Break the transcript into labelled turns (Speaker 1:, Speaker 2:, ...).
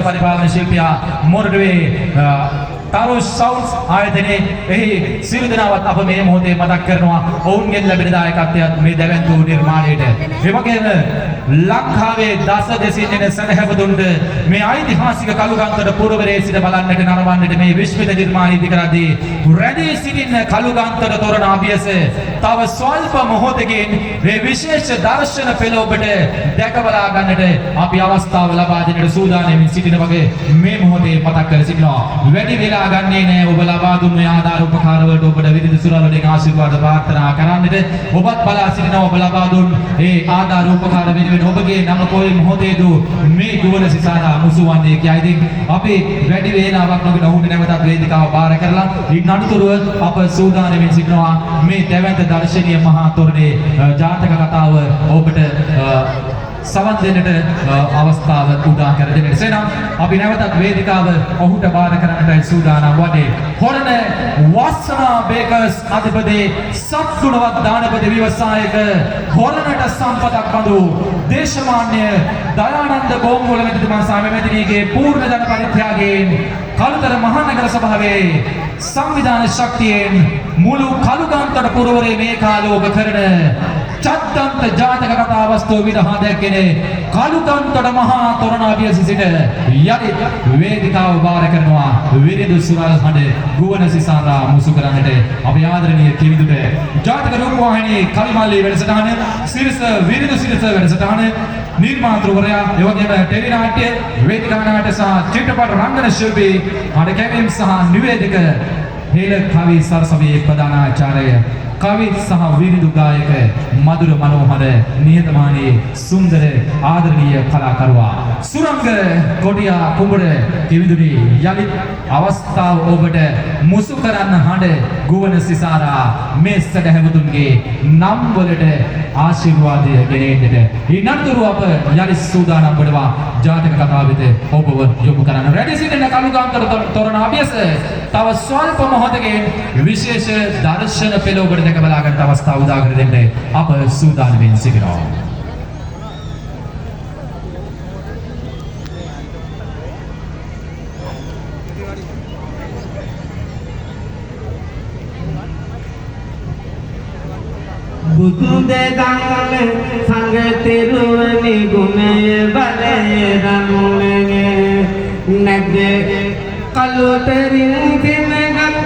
Speaker 1: परिपालन शिल्पिया मोरडवे तारो साउंड्स आयतने එහි සියලු දෙනාවත් අප මේ මොහොතේ මතක් කරනවා ඔවුන්ගෙන් ලැබෙන දායකත්වයත් මේ දැවැන්තු නිර්මාණයට. ඒ වගේම ලංකාවේ දස දෙසින් එන සදහැවතුන්ට මේ ඓතිහාසික කළුගන්තර පුරවරයේ සිට බලන්නට නරඹන්නට මේ විශ්මිත නිර්මාණ ඉදිකරදී රැඳී සිටින කළුගන්තර තොරණ අභියස තව ස්වල්ප මොහොතකින් මේ විශේෂ දර්ශන පෙළ ඔබට දැකබලා ගන්නට අපි අවස්ථාව ලබා දෙන්නට සූදානම්ින් සිටින වගේ මේ මොහොතේ මතක් කර සිටිනවා. වැඩි වෙලා ගන්නේ නැහැ ඔබ ලබා දුන්නු ආධාර උපකාර වලට ඔබට විවිධ සුරවලින් ආශිර්වාද ප්‍රාර්ථනා කරන්නට ඔබත් බලා සිටිනවා. ඔබ ලබා දුන් ඒ ආධාර උපකාර වෙනුවෙන් ඔබගේ නම කොයි මොහොතේද මේ දුවන සිසාරා මුසුවන්නේ කියයි. ඉතින් අපි වැඩි වේලාවක් නොගෙන ඔහුට නැවතත් වේදිකාව බාර කරලා ඉන් අනුතුරුව අප සූදානම්ින් සිටිනවා මේ දැවැන්ත දර්ශනීය මහා තොරණේ ජාතක කතාව ඔබට සවන් දෙන්නට අවස්ථාව උදා කර දෙන්න. එසේනම් අපි නැවතත් වේදිකාව ඔහුට බාර කරන්නට සූදානම් වන්නේ. හොරණ වස්සනා බේකර්ස් අධිපති සත්ගුණවත් දානපති ව්‍යවසායක හොරණට සම්පතක් බඳු දේශමාන්‍ය දයානන්ද බෝම්බෝල මැතිතුමා සහ මෙමෙතිණියගේ පූර්ණ ධන පරිත්‍යාගයෙන් කළුතර මහනගර සභාවේ සංවිධාන ශක්තියෙන් මුළු කළුගන්තර පුරවරේ මේ කාලේ ඔබ කරන චත්තන්ත ජාතක කතා වස්තුව විදහා දැක්ගෙන කළුගන්තර මහා තොරණ අභියස සිට යටිත් වේදිකාව බාර කරනවා විරිදු සුරල් හඬ ගුවන් සිසාරා මුසු කරන්නට අපි ආදරණීය කිවිදුට ජාතක රූපවාහිනී කල්මල්ලි වැඩසටහන සිරිස විරිදු සිරිස වැඩසටහන නිර්මාතෘවරයා එවැගේම ටෙලි නාට්‍ය වේදිකා නාට්‍ය සහ චිත්‍රපට රංගන ශිල්පී හඬ කැවීම් සහ නිවේදක හේල කවි සරසවියේ ප්‍රධානාචාර්ය කවි සහ විරිදු ගායක මధుර මනෝහර නිහතමානී සුන්දර ආදරණීය කලාකරුවා සුරංග කොටියා කුඹර කිවිදුනි යලිත් අවස්ථාව ඔබට මුසු කරන්න හඬ ගුවන් සිසාරා මේ සදහැවතුන්ගේ නම් වලට ආශිර්වාදය ගෙනෙන්නට ඉන්නතුරු අප යලිත් සූදානම් වනවා ජාතක කතාව වෙත ඔබව යොමු කරන්න රැඳී සිටින කළුගන්තර තොරණ අභියස තව ස්වල්ප මොහොතකින් විශේෂ දර්ශන පෙළ ඔබට දැක බලා ගන්න අවස්ථාව උදා කර දෙන්න අප සූදානම්ින් සිටිනවා.
Speaker 2: බුදු දෙදන් සංග තෙරුවනි ගුණය බලය රමුණගේ නැග කළුතරින් තිනගත්